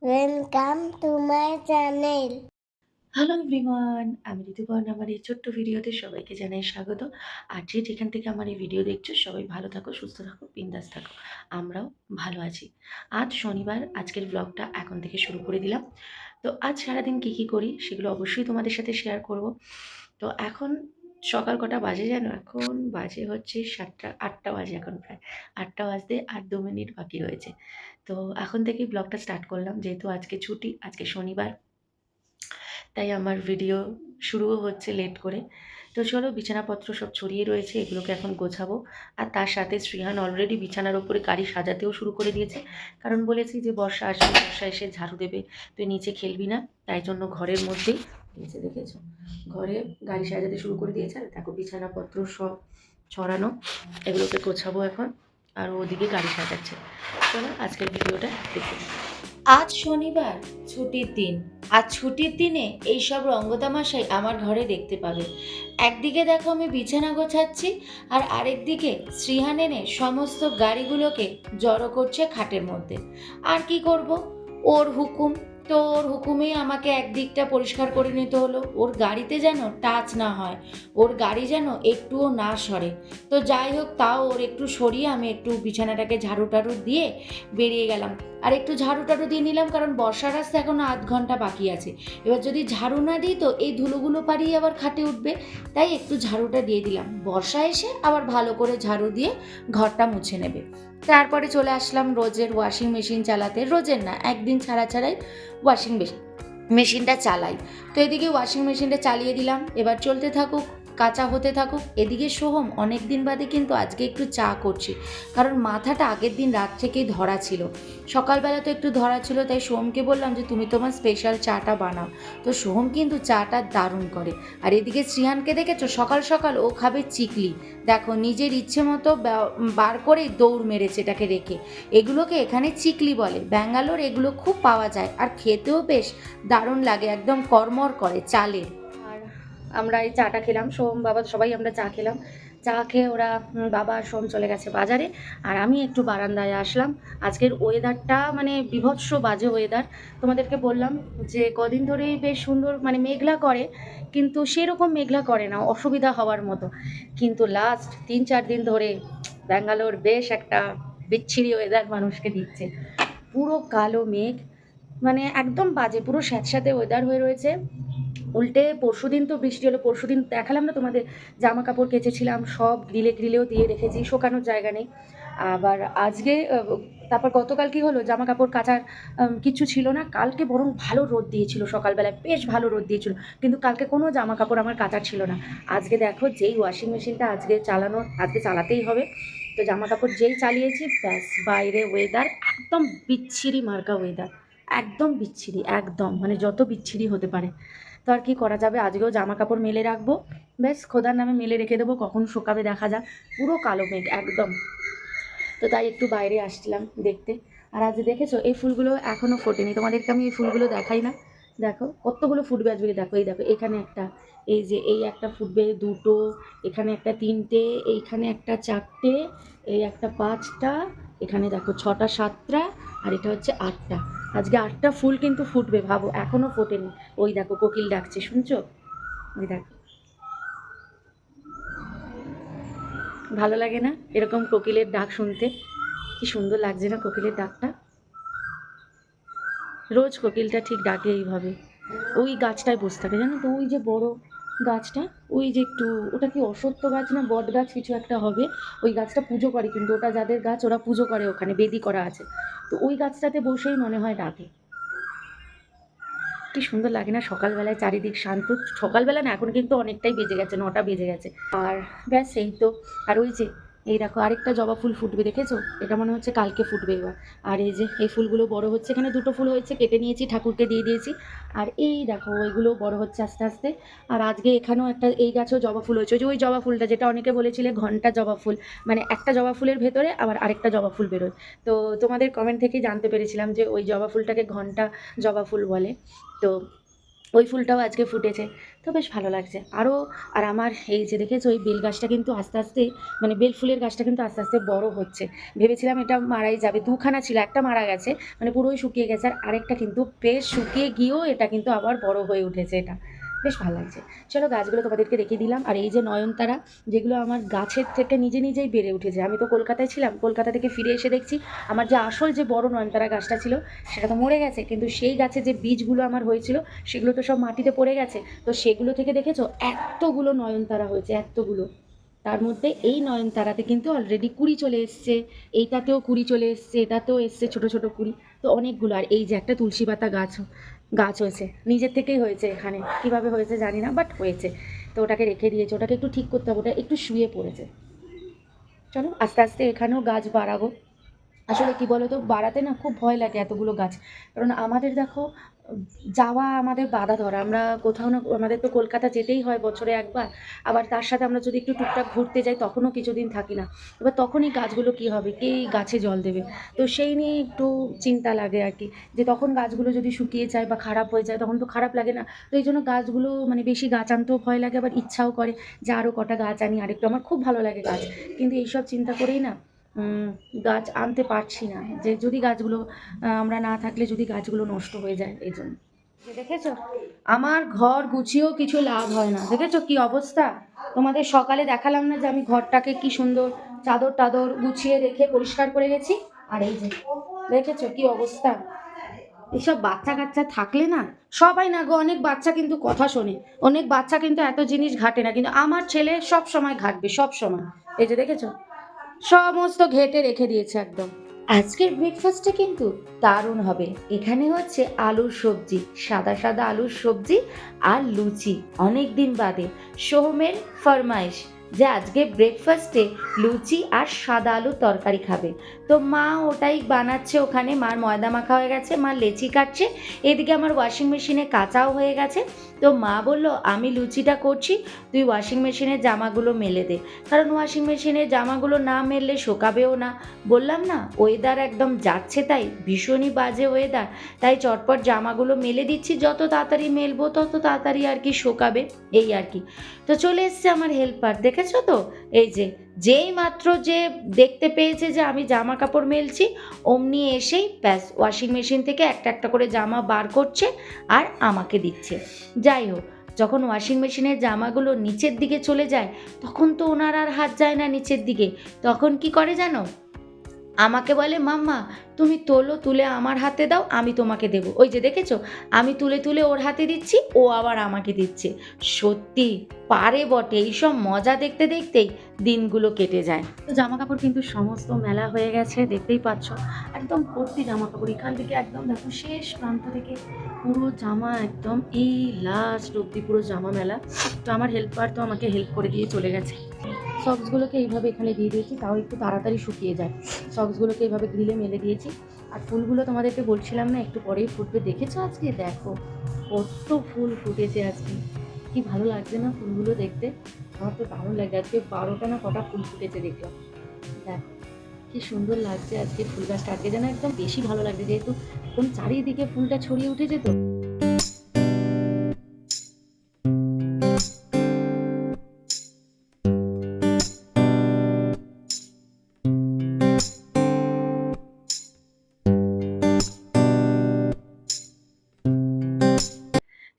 Welcome to my channel. Hello everyone, আমি ঋতুপর্ণা। আমার এই ছোট্ট ভিডিওতে সবাইকে জানাই স্বাগত। আর যে যেখান থেকে আমার এই ভিডিও দেখছো সবাই ভালো থাকো, সুস্থ থাকো, বিন্দাস থাকো। আমরাও ভালো আছি। আজ শনিবার, আজকের ব্লগটা এখন থেকে শুরু করে দিলাম। তো আজ সারাদিন কী করি সেগুলো অবশ্যই তোমাদের সাথে শেয়ার করব। তো এখন সকাল কটা বাজে জানো? এখন বাজে হচ্ছে 8টা বাজে, এখন প্রায় 8টা বাজতে আর 2 মিনিট বাকি রয়েছে। তো এখন থেকেই ব্লগটা স্টার্ট করলাম, যেহেতু আজকে ছুটি, আজকে শনিবার, তাই আমার ভিডিও শুরুও হচ্ছে লেট করে। তো চলো, বিছানাপত্র সব ছড়িয়ে রয়েছে, এগুলোকে এখন গোছাবো। আর তার সাথে শ্রীহান অলরেডি বিছানার ওপরে গাড়ি সাজাতেও শুরু করে দিয়েছে, কারণ বলেছি যে বর্ষা আসবে, বর্ষা এসে ঝাড়ু দেবে, তুই নিচে খেলবি না, তাই জন্য ঘরের মধ্যেই নিচে দেখেছো ঘরে গাড়ি সাজাতে শুরু করে দিয়েছে। আর দেখো বিছানাপত্র সব ছড়ানো, এগুলোকে গোছাবো এখন। আর ওদিকে গাড়ি সাজাচ্ছে। চলো আজকের ভিডিওটা দেখে নিই। আজ শনিবার, ছুটির দিন। আজ ছুটির দিনে এইসব রঙ্গতামাশাই আমার ঘরে দেখতে পাবে। একদিকে দেখো আমি বিছানা গোছাচ্ছি, আর আরেকদিকে শ্রীহান এনে সমস্ত গাড়িগুলোকে জড়ো করছে খাটের মধ্যে। আর কি করব, ওর হুকুম। তো ওর হুকুমেই আমাকে একদিকটা পরিষ্কার করে নিতে হলো। ওর গাড়িতে যেন টাচ না হয়, ওর গাড়ি যেন একটুও না সরে। তো যাই হোক, তাও ওর একটু সরিয়ে আমি একটু বিছানাটাকে ঝাড়ু টাড়ু দিয়ে বেরিয়ে গেলাম। আর একটু ঝাড়ু টাড়ু দিয়ে নিলাম, কারণ বর্ষার আসতে এখনো আধ ঘন্টা বাকি আছে। এবার যদি ঝাড়ু না দিই তো এই ধুলোগুলো পাড়িয়ে আবার খাটে উঠবে, তাই একটু ঝাড়ুটা দিয়ে দিলাম। বর্ষা এসে আবার ভালো করে ঝাড়ু দিয়ে ঘরটা মুছে নেবে। তারপরে চলে আসলাম রোজের ওয়াশিং মেশিন চালাতে। রোজের না, একদিন ছাড়া ছাড়াই ওয়াশিং মেশিনটা চালাই। তো এদিকে ওয়াশিং মেশিনটা চালিয়ে দিলাম, এবার চলতে থাকুক, কাঁচা হতে থাকুক। এদিকে সোহম অনেক দিন বাদে কিন্তু আজকে একটু চা করছি, কারণ মাথাটা আগের দিন রাত থেকেই ধরা ছিল। সকালবেলা তো একটু ধরা ছিল, তাই সোহমকে বললাম যে তুমি তোমার স্পেশাল চাটা বানাও। তো সোহম কিন্তু চাটা দারুণ করে। আর এদিকে শ্রিয়ানকে দেখেছো, সকাল সকাল ও খাবে চিকলি। দেখো নিজের ইচ্ছে মতো বার করেই দৌড় মেরেছে এটাকে রেখে। এগুলোকে এখানে চিকলি বলে, ব্যাঙ্গালোর এগুলো খুব পাওয়া যায়, আর খেতেও বেশ দারুণ লাগে, একদম কড়মড় করে চালের। আর আমরা এই চাটা খেলাম, সোম বাবা সবাই আমরা চা খেলাম। চা খেয়ে ওরা বাবা আর সোম চলে গেছে বাজারে, আর আমি একটু বারান্দায় আসলাম। আজকের ওয়েদারটা মানে বিভৎস বাজে ওয়েদার। তোমাদেরকে বললাম যে কদিন ধরেই বেশ সুন্দর, মানে মেঘলা করে, কিন্তু সেরকম মেঘলা করে না অসুবিধা হওয়ার মতো। কিন্তু লাস্ট 3-4 দিন ধরে ব্যাঙ্গালোর বেশ একটা বিচ্ছিরি ওয়েদার মানুষকে দিচ্ছে। পুরো কালো মেঘ, মানে একদম বাজে, পুরো স্যাঁতস্যাঁতে ওয়েদার হয়ে রয়েছে। উল্টে পরশুদিন তো বৃষ্টি হলো, পরশুদিন দেখালাম না তোমাদের, জামা কাপড় কেচেছিলাম সব গ্রিলেও দিয়ে রেখেছি, শোকানোর জায়গা নেই। আবার আজকে তারপর গতকাল কি হলো, জামা কাপড় কাচার কিচ্ছু ছিল না। কালকে বরং ভালো রোদ দিয়েছিল, সকালবেলায় বেশ ভালো রোদ দিয়েছিল, কিন্তু কালকে কোনো জামা কাপড় আমার কাচার ছিল না। আজকে দেখো, যেই ওয়াশিং মেশিনটা আজকে চালাতেই হবে, তো জামা কাপড় যেই চালিয়েছি, ব্যাস বাইরে ওয়েদার একদম বিচ্ছিরি মার্কা ওয়েদার। একদম বিচ্ছিরি, একদম মানে যত বিচ্ছিরি হতে পারে। তো আর কি করা যাবে, আজকেও জামা কাপড় মেলে রাখবো, ব্যাস খোদার নামে মেলে রেখে দেবো, কখন শুকাবে দেখা যাক। পুরো কালো মেঘ একদম। তো তাই একটু বাইরে আসছিলাম দেখতে। আর আজ দেখেছো এই ফুলগুলো এখনও ফোটেনি, তোমাদেরকে আমি এই ফুলগুলো দেখাই না। দেখো কতগুলো ফুটবে আজকে, দেখো এই দেখো, এখানে একটা, এই যে এই একটা ফুটবে, দুটো, এখানে একটা তিনটে, এইখানে একটা চারটে, এই একটা পাঁচটা, এখানে দেখো ছটা সাতটা, আর এটা হচ্ছে আটটা। আজকে 8টা ফুল কিন্তু ফুটবে, ভাবো এখনও ফোটেনি। ওই দেখো কোকিল ডাকছে, শুনছো? ওই দেখো, ভালো লাগে না এরকম কোকিলের ডাক শুনতে? কি সুন্দর লাগছে না কোকিলের ডাকটা? রোজ কোকিলটা ঠিক ডাকে এইভাবে। ওই গাছটায় বসে থাকে জানো তো, ওই যে বড় গাছটা, ওই যে একটু, ওটা কি অশ্বত্থ গাছ না বট গাছ কিছু একটা হবে। ওই গাছটা পুজো করে, কিন্তু ওটা যাদের গাছ ওরা পুজো করে, ওখানে বেদি করা আছে। তো ওই গাছটাতে বসেই মনে হয় ডাকে। কি সুন্দর লাগে না সকালবেলায়, চারিদিক শান্ত। সকালবেলা না, এখন কিন্তু অনেকটাই বেজে গেছে, 9টা বেজে গেছে। আর ব্যাস এই তো। আর ওই যে এই দেখো আরেকটা জবা ফুল ফুটবে, দেখেছো? এটা মনে হচ্ছে কালকে ফুটবে এবার। আর এই যে এই ফুলগুলো বড় হচ্ছে, এখানে 2টো ফুল হয়েছে, কেটে নিয়েছি, ঠাকুরকে দিয়ে দিয়েছি। আর এই দেখো ওইগুলো বড় হচ্ছে আস্তে আস্তে। আর আজকে এখানেও একটা, এই গাছেও জবা ফুল হয়েছে, ওই যে ওই জবা ফুলটা যেটা অনেকে বলেছিলে ঘন্টা জবা ফুল, মানে একটা জবা ফুলের ভেতরে আবার আরেকটা জবা ফুল বেরোয়। তো তোমাদের কমেন্ট থেকেই জানতে পেরেছিলাম যে ওই জবা ফুলটাকে ঘন্টা জবা ফুল বলে। তো ওই ফুলটাও আজকে ফুটেছে, তো বেশ ভালো লাগছে আরও। আর আমার এই যে দেখেছো ওই বেল গাছটা কিন্তু আস্তে আস্তে, মানে বেল ফুলের গাছটা কিন্তু আস্তে আস্তে বড় হচ্ছে। ভেবেছিলাম এটা মারাই যাবে, দুখানা ছিল, একটা মারা গেছে মানে পুরোই শুকিয়ে গেছে, আর আরেকটা কিন্তু বেশ শুকিয়ে গিয়েও এটা কিন্তু আবার বড় হয়ে উঠেছে, এটা বেশ ভালো লাগছে। চলো গাছগুলো তোমাদেরকে রেখে দিলাম। আর এই যে নয়নতারা, যেগুলো আমার গাছের থেকে নিজে নিজেই বেড়ে উঠেছে। আমি তো কলকাতায় ছিলাম, কলকাতা থেকে ফিরে এসে দেখছি আমার যে আসল যে বড় নয়নতারা গাছটা ছিল সেটা তো মরে গেছে, কিন্তু সেই গাছে যে বীজগুলো আমার হয়েছিল সেগুলো তো সব মাটিতে পড়ে গেছে। তো সেগুলো থেকে দেখেছো এতগুলো নয়নতারা হয়েছে, এতগুলো। তার মধ্যে এই নয়নতারাতে কিন্তু অলরেডি কুড়ি চলে এসছে, এইটাতেও কুড়ি চলে এসছে, এটাতেও এসছে ছোট ছোট কুড়ি, তো অনেকগুলো। আর এই যে একটা তুলসী পাতা গাছ হয়েছে, নিজের থেকেই হয়েছে, এখানে কিভাবে হয়েছে জানি না, বাট হয়েছে। তো ওটাকে রেখে দিয়েছে, ওটাকে একটু ঠিক করতে হবে, ওটা একটু শুয়ে পড়েছে। চলো আস্তে আস্তে এখানেও গাছ বাড়াবো। আসলে কি বলো তো, বাড়াতে না খুব ভয় লাগে এতগুলো গাছ, কারণ আমাদের দেখো যাওয়া আমাদের বাধা ধরা, আমরা কোথাও না, আমাদের তো কলকাতা যেতেই হয় বছরে একবার, আবার তার সাথে আমরা যদি একটু টুকটাক ঘুরতে যাই তখনও কিছুদিন থাকি না, এবার তখনই গাছগুলো কি হবে, কে গাছে জল দেবে, তো সেই নিয়ে একটু চিন্তা লাগে আর কি, যে তখন গাছগুলো যদি শুকিয়ে যায় বা খারাপ হয়ে যায় তখন তো খারাপ লাগে না। তো এই জন্য গাছগুলো মানে বেশি গাছ আনতেও ভয় লাগে, আবার ইচ্ছাও করে যে আরও কটা গাছ আনি আরেকটু, আমার খুব ভালো লাগে গাছ, কিন্তু এইসব চিন্তা করেই না গাছ আনতে পারছি না, যে যদি গাছগুলো আমরা না থাকলে যদি গাছগুলো নষ্ট হয়ে যায়, এই জন্য। দেখেছো আমার ঘর গুছিয়েও কিছু লাভ হয় না, দেখেছো কি অবস্থা। তোমাদের সকালে দেখালাম না যে আমি ঘরটাকে কি সুন্দর চাদর টাদর গুছিয়ে রেখে পরিষ্কার করে গেছি, আর এই যে দেখেছো কি অবস্থা। এইসব বাচ্চা কাচ্চা থাকলে না, সবাই না গো, অনেক বাচ্চা কিন্তু কথা শোনে, অনেক বাচ্চা কিন্তু এত জিনিস ঘাটে না, কিন্তু আমার ছেলে সব সময় ঘাটবে, সব সময়। এই যে দেখেছো সমস্ত ঘেটে রেখে দিয়েছে একদম। আজকের ব্রেকফাস্টে কিন্তু দারুণ হবে। এখানে হচ্ছে আলুর সবজি, সাদা সাদা আলুর সবজি আর লুচি। অনেক দিন বাদে সোহমের ফরমাইশ যে আজকে ব্রেকফাস্টে লুচি আর সাদা আলুর তরকারি খাবে। তো মা ওটাই বানাচ্ছে, ওখানে মার ময়দা মাখা হয়ে গেছে, মা লেচি কাটছে, এদিকে আমার ওয়াশিং মেশিনে কাচাও হয়ে গেছে। তো মা বলল আমি লুচিটা করছি, তুই ওয়াশিং মেশিনে জামাগুলো মেলে দে, কারণ ওয়াশিং মেশিনে জামাগুলো না মেললে শোকাবেও না। বললাম না ওয়েদার একদম যাচ্ছে তাই, ভীষণই বাজে ওয়েদার, তাই চটপট জামাগুলো মেলে দিচ্ছি, যত তাড়াতাড়ি মেলবো তত তাড়াতাড়ি আর কি শোকাবে, এই আর কি। তো চলে এসছে আমার হেল্পার, দেখেছো তো, এই যে যেই মাত্র যে দেখতে পেয়েছে যে আমি জামা কাপড় মেলছি, অমনি এসেই ব্যাস ওয়াশিং মেশিন থেকে একটা একটা করে জামা বার করছে আর আমাকে দিচ্ছে। যাই হোক, যখন ওয়াশিং মেশিনের জামাগুলো নিচের দিকে চলে যায় তখন তো ওনার আর হাত যায় না নিচের দিকে, তখন কি করে জানো, আমাকে বলে মাম্মা তুমি তোলো, তুলে আমার হাতে দাও, আমি তোমাকে দেবো। ওই যে দেখেছো আমি তুলে তুলে ওর হাতে দিচ্ছি, ও আবার আমাকে দিচ্ছে। সত্যি পারে বটে, এইসব মজা দেখতে দেখতেই দিনগুলো কেটে যায়। তো জামা কাপড় কিন্তু সমস্ত মেলা হয়ে গেছে, দেখতেই পাচ্ছ একদম ভর্তি জামা কাপড়, এখান থেকে একদম দেখো শেষ প্রান্ত থেকে পুরো জামা একদম এই লাস্ট অব্দি পুরো জামা মেলা। তো আমার হেল্পার তো আমাকে হেল্প করে দিয়ে চলে গেছে। সক্সগুলোকে এইভাবে এখানে দিয়ে দিয়েছি, তাও একটু তাড়াতাড়ি শুকিয়ে যায়। সক্সগুলোকে এইভাবে গ্রিলে মেলে দিয়েছি। আর ফুলগুলো তোমাদেরকে বলছিলাম না একটু পরেই ফুটবে, দেখেছো আজকে দেখো কত ফুল ফুটেছে আজকে, কি ভালো লাগছে না ফুলগুলো দেখতে। আমার তো দারুণ লাগে, আজকে 12টা না কটা ফুল ফুটেছে দেখলাম, দেখো কি সুন্দর লাগছে আজকে ফুল গাছটা, আজকে যেন একদম বেশি ভালো লাগছে, যেহেতু একদম চারিদিকে ফুলটা ছড়িয়ে উঠেছে। তো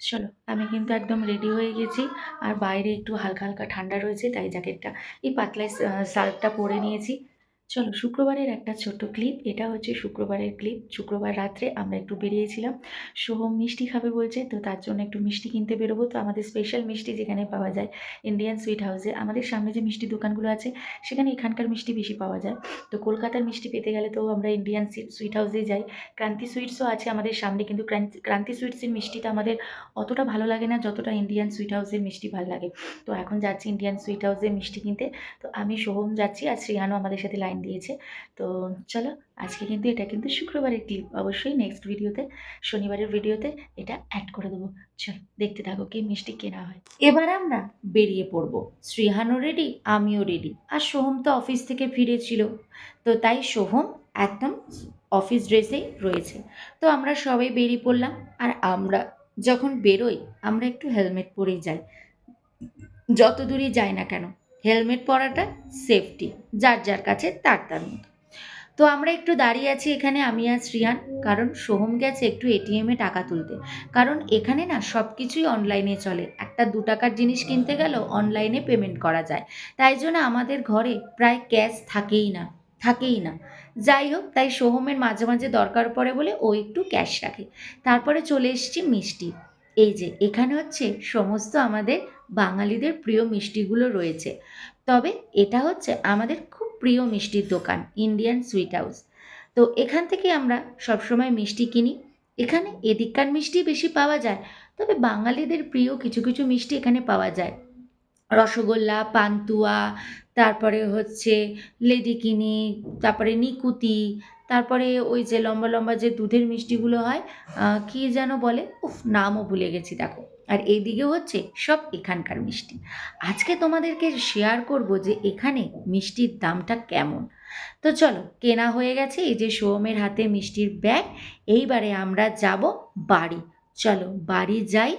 চলো আমি কিন্তু একদম রেডি হয়ে গেছি, আর বাইরে একটু হালকা হালকা ঠান্ডা রয়েছে, তাই জ্যাকেটটা এই পাতলা শার্টটা পরে নিয়েছি। চলো শুক্রবারের একটা ছোট্ট ক্লিপ, এটা হচ্ছে শুক্রবারের ক্লিপ। শুক্রবার রাত্রে আমরা একটু বেরিয়েছিলাম, সোহম মিষ্টি খাবে বলছে, তো তার জন্য একটু মিষ্টি কিনতে বেরোবো। তো আমাদের স্পেশাল মিষ্টি যেখানে পাওয়া যায় ইন্ডিয়ান সুইট হাউসে, আমাদের সামনে যে মিষ্টি দোকানগুলো আছে সেখানে এখানকার মিষ্টি বেশি পাওয়া যায়। তো কলকাতার মিষ্টি পেতে গেলে তো আমরা ইন্ডিয়ান সুইট হাউসেই যাই। ক্রান্তি সুইটসও আছে আমাদের সামনে, কিন্তু ক্রান্তি সুইটসের মিষ্টিটা আমাদের অতটা ভালো লাগে না যতটা ইন্ডিয়ান সুইট হাউসের মিষ্টি ভালো লাগে। তো এখন যাচ্ছি ইন্ডিয়ান সুইট হাউসের মিষ্টি কিনতে। তো আমি সোহম যাচ্ছি, আর শ্রেয়ানও আমাদের সাথে লাইন দিয়েছে। তো চলো আজকে কিন্তু এটা কিন্তু শুক্রবারের ক্লিপ, অবশ্যই নেক্সট ভিডিওতে শনিবারের ভিডিওতে এটা অ্যাড করে দেবো। চলো দেখতে থাকো কি মিষ্টি কেনা হয়। এবার আমরা বেরিয়ে পড়বো, শ্রীহানও রেডি, আমিও রেডি, আর সোহম তো অফিস থেকে ফিরেছিল, তো তাই সোহম একদম অফিস ড্রেসেই রয়েছে। তো আমরা সবাই বেরিয়ে পড়লাম, আর আমরা যখন বেরোই আমরা একটু হেলমেট পরেই যাই, যত দূরই যাই না কেন হেলমেট পরাটা সেফটি, যার যার কাছে তার তার মতো। তো আমরা একটু দাঁড়িয়ে আছি এখানে আমি আর শ্রিয়ান, কারণ সোহম গেছে একটু এটিএমে টাকা তুলতে। কারণ এখানে না সব কিছুই অনলাইনে চলে, একটা 2 টাকার জিনিস কিনতে গেলেও অনলাইনে পেমেন্ট করা যায়, তাই জন্য আমাদের ঘরে প্রায় ক্যাশ থাকেই না। যাই হোক, তাই সোহমের মাঝে মাঝে দরকার পড়ে বলে ও একটু ক্যাশ রাখে। তারপরে চলে এসেছি মিষ্টি। এই যে এখানে হচ্ছে সমস্ত আমাদের বাঙালিদের প্রিয় মিষ্টিগুলো রয়েছে। তবে এটা হচ্ছে আমাদের খুব প্রিয় মিষ্টির দোকান, ইন্ডিয়ান সুইট হাউস। তো এখান থেকে আমরা সবসময় মিষ্টি কিনি। এখানে এদিককার মিষ্টি বেশি পাওয়া যায়, তবে বাঙালিদের প্রিয় কিছু কিছু মিষ্টি এখানে পাওয়া যায়। রসগোল্লা, পান্তুয়া, তারপরে হচ্ছে লেডিকিনি, তারপরে নিকুতি, তারপরে ওই যে লম্বা লম্বা যে দুধের মিষ্টিগুলো হয়, কী যেন বলে, উফ নামও ভুলে গেছি দেখো। আর এইদিকে হচ্ছে সব এখানকার মিষ্টি। আজকে তোমাদেরকে শেয়ার করব যে এখানে মিষ্টির দামটা কেমন। তো চলো, কেনা হয়ে গেছে, এই যে সোহমের হাতে মিষ্টির ব্যাগ। এইবারে আমরা যাব বাড়ি। চলো বাড়ি যাই,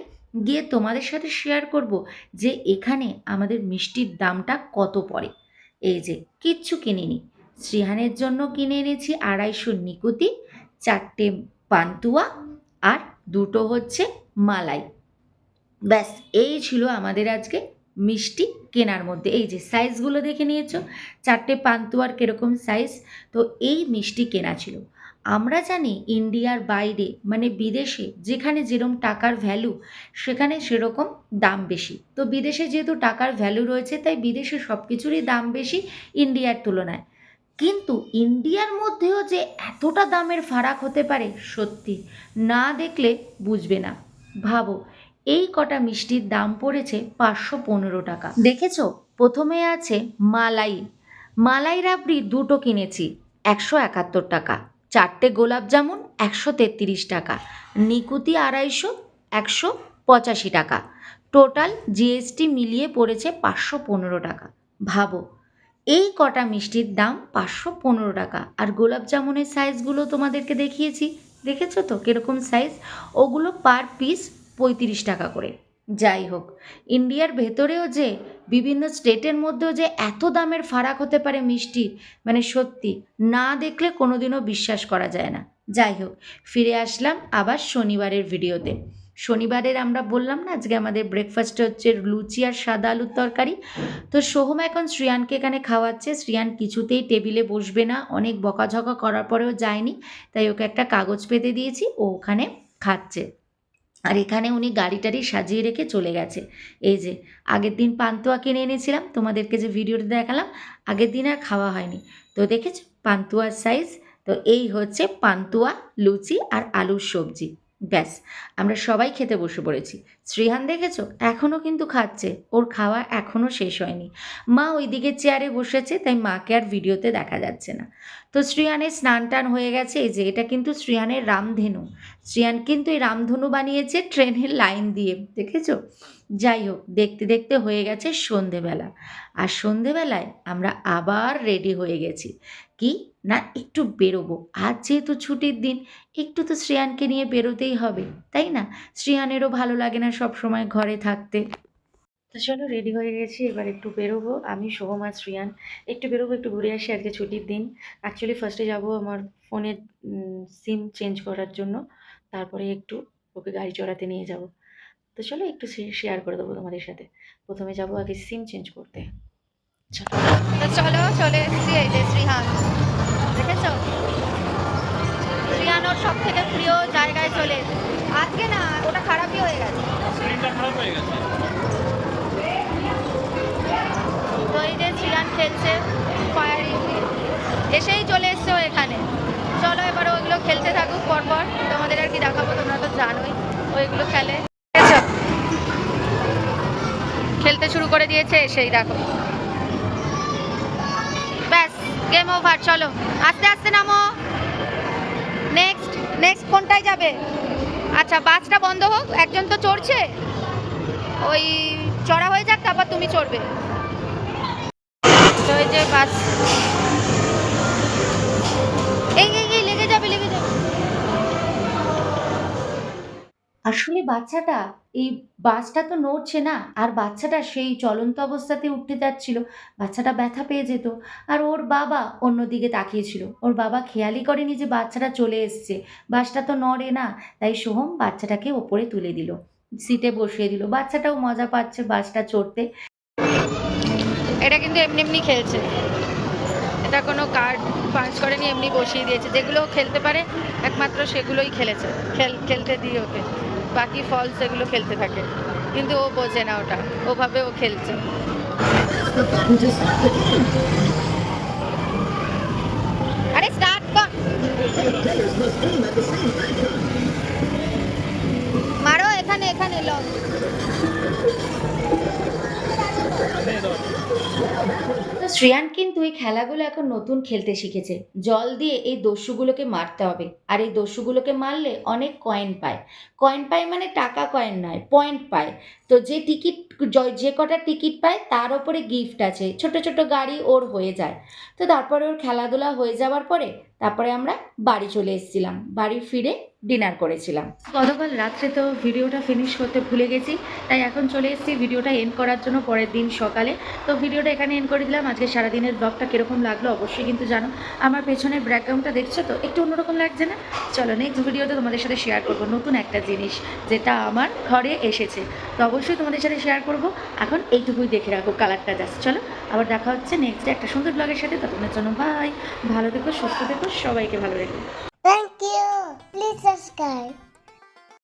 গিয়ে তোমাদের সাথে শেয়ার করব যে এখানে আমাদের মিষ্টির দামটা কত পড়ে। এই যে কিচ্ছু কিনিনি, শ্রীহানের জন্য কিনে এনেছি 250 নিকুতি, 4টে পান্তুয়া আর 2টো হচ্ছে মালাই। ব্যাস এই ছিল আমাদের আজকে মিষ্টি কেনার মধ্যে। এই যে সাইজগুলো দেখে নিয়েছো, 4টে পান্তুয়ার কীরকম সাইজ। তো এই মিষ্টি কেনা ছিল। আমরা জানি ইন্ডিয়ার বাইরে মানে বিদেশে যেখানে যেরকম টাকার ভ্যালু সেখানে সেরকম দাম বেশি। তো বিদেশে যেহেতু টাকার ভ্যালু রয়েছে তাই বিদেশে সব কিছুরই দাম বেশি ইন্ডিয়ার তুলনায়। কিন্তু ইন্ডিয়ার মধ্যেও যে এতটা দামের ফারাক হতে পারে সত্যি না দেখলে বুঝবে না। ভাবো, এই কটা মিষ্টির দাম পড়েছে 515 টাকা। দেখেছো, প্রথমে আছে মালাই রাবড়ি 2টো কিনেছি 171 টাকা, 4টে গোলাপ জামুন 133 টাকা, নিকুতি 250 185 টাকা, টোটাল জিএসটি মিলিয়ে পড়েছে 515 টাকা। ভাবো, এই কটা মিষ্টির দাম 515 টাকা। আর গোলাপ জামুনের সাইজগুলো তোমাদেরকে দেখিয়েছি, দেখেছো তো কীরকম সাইজ, ওগুলো পার পিস 35 টাকা করে। যাই হোক, ইন্ডিয়ার ভেতরেও যে বিভিন্ন স্টেটের মধ্যেও যে এত দামের ফারাক হতে পারে মিষ্টির, মানে সত্যি না দেখলে কোনোদিনও বিশ্বাস করা যায় না। যাই হোক, ফিরে আসলাম আবার শনিবারের ভিডিওতে। শনিবারের আমরা বললাম না আজকে আমাদের ব্রেকফাস্টে হচ্ছে লুচি আর সাদা আলুর তরকারি। তো সোহম এখন শ্রিয়ানকে এখানে খাওয়াচ্ছে। শ্রিয়ান কিছুতেই টেবিলে বসবে না, অনেক বকাঝকা করার পরেও যায়নি, তাই ওকে একটা কাগজ পেতে দিয়েছি, ও ওখানে খাচ্ছে। আর এখানে উনি গাড়ি টাড়ি সাজিয়ে রেখে চলে গেছে। এই যে আগের দিন পান্তুয়া কিনে এনেছিলাম, তোমাদেরকে যে ভিডিওটা দেখালাম, আগের দিন আর খাওয়া হয়নি। তো দেখেছো পান্তুয়ার সাইজ। তো এই হচ্ছে পান্তুয়া, লুচি আর আলুর সবজি। ব্যাস আমরা সবাই খেতে বসে পড়েছি। শ্রীহান দেখেছো এখনও কিন্তু খাচ্ছে, ওর খাওয়া এখনও শেষ হয়নি। মা ওই দিকের চেয়ারে বসেছে, তাই মাকে আর ভিডিওতে দেখা যাচ্ছে না। তো শ্রীহানের স্নান টান হয়ে গেছে। এই যে এটা কিন্তু শ্রীহানের রামধেনু। শ্রীয়ান কিন্তু এই রামধনু বানিয়েছে ট্রেনের লাইন দিয়ে, দেখেছো। যাই হোক, দেখতে দেখতে হয়ে গেছে সন্ধেবেলা। আর সন্ধেবেলায় আমরা আবার রেডি হয়ে গেছি। কি না, একটু বেরোবো, আজ যেহেতু ছুটির দিন, একটু তো শ্রেয়ানকে নিয়ে বেরোতেই হবে, তাই না। শ্রেয়ানেরও ভালো লাগে না সব সময় ঘরে থাকতে। তো চলো রেডি হয়ে গেছি, এবার একটু বেরোবো। আমি সোহম আর শ্রিয়ান একটু বেরোবো, একটু ঘুরে আসি, আজকে ছুটির দিন। অ্যাকচুয়ালি ফার্স্টে যাবো আমার ফোনের সিম চেঞ্জ করার জন্য, তারপরে একটু ওকে গাড়ি চড়াতে নিয়ে যাব। তো চলো একটু শেয়ার করে দেবো তোমাদের সাথে। প্রথমে যাবো আগে সিম চেঞ্জ করতে। চলো, তো চলো চলে এসেছি, এই যে শ্রীহান, দেখেছো শ্রীহান ওর সব থেকে প্রিয় জায়গায় চলে এসেছে। আজকে না ওটা খারাপই হয়ে গেছে, তো এই যে শ্রীহান খেলছে ফায়ারিং, এসেই চলে এসছে ও এখানে। চলো এবার ওইগুলো খেলতে থাকুক, পরপর তোমাদের আর কি দেখাবো, তোমরা তো জানোই ওইগুলো খেলে। খেলতে শুরু করে দিয়েছে, সেই দেখো, ব্যাস গেম ওভার। চলো আস্তে আস্তে নামো। নেক্সট কোনটায় যাবে? আচ্ছা বাসটা বন্ধ হোক, একজন তো চড়ছে, ওই চড়া হয়ে যাক তারপর তুমি চড়বে। তো এই যে বাস, এই লেগে যাবে। আসলে বাচ্চাটা এই বাসটা তো নড়ছে না, আর বাচ্চাটা সেই চলন্ত অবস্থাতে উঠতে যাচ্ছিল, বাচ্চাটা ব্যথা পেয়ে যেত। আর ওর বাবা অন্যদিকে তাকিয়েছিল, ওর বাবা খেয়ালই করেনি যে বাচ্চাটা চলে এসছে, বাসটা তো নড়ে না। তাই সোহম বাচ্চাটাকে ওপরে তুলে দিল, সিটে বসিয়ে দিল, বাচ্চাটাও মজা পাচ্ছে বাসটা চড়তে। এটা কিন্তু এমনি এমনি খেলছে, এটা কোনো কার্ড পাঞ্চ করেনি, এমনি বসিয়ে দিয়েছে। যেগুলো ও খেলতে পারে একমাত্র সেগুলোই খেলেছে, খেলতে দিয়ে ওকে, বাকি ফলস এগুলো খেলতে থাকে, কিন্তু ও বোঝে না ওটা, ওভাবে ও খেলছে। আরে স্টার্ট কর, মারো এখানে এখানে ল। তো শ্রেয়ান কিন্তু এই খেলাগুলো এখন নতুন খেলতে শিখেছে। জল দিয়ে এই দস্যুগুলোকে মারতে হবে, আর এই দস্যুগুলোকে মারলে অনেক কয়েন পায়। কয়েন পায় মানে টাকা কয়েন নয়, পয়েন্ট পায়। তো যে টিকিট, যে কটা টিকিট পায় তার ওপরে গিফট আছে, ছোট ছোট গাড়ি ওর হয়ে যায়। তো তারপরে ওর খেলাধুলা হয়ে যাওয়ার পরে তারপরে আমরা বাড়ি চলে এসেছিলাম, বাড়ি ফিরে ডিনার করেছিলাম। গতকাল রাত্রে তো ভিডিওটা ফিনিশ করতে ভুলে গেছি, তাই এখন চলে এসেছি ভিডিওটা এন্ড করার জন্য পরের দিন সকালে। তো ভিডিওটা এখানে এন্ড করে দিলাম। আজকে সারাদিনের ব্লগটা কীরকম লাগলো অবশ্যই কিন্তু জানো। আমার পেছনের ব্যাকগ্রাউন্ডটা দেখছো তো, একটু অন্যরকম লাগছে না? চলো নেক্সট ভিডিওতে তোমাদের সাথে শেয়ার করবো নতুন একটা জিনিস যেটা আমার ঘরে এসেছে, তো অবশ্যই তোমাদের সাথে শেয়ার করবো। এখন এইটুকুই দেখে রাখো, কালারটা যাচ্ছে। চলো আবার দেখা হচ্ছে নেক্সট একটা সুন্দর ব্লগের সাথে। ততক্ষণের জন্য বাই, ভালো থেকো, সুস্থ থেকো, সবাইকে ভালো রেখো। Thank you. Please subscribe.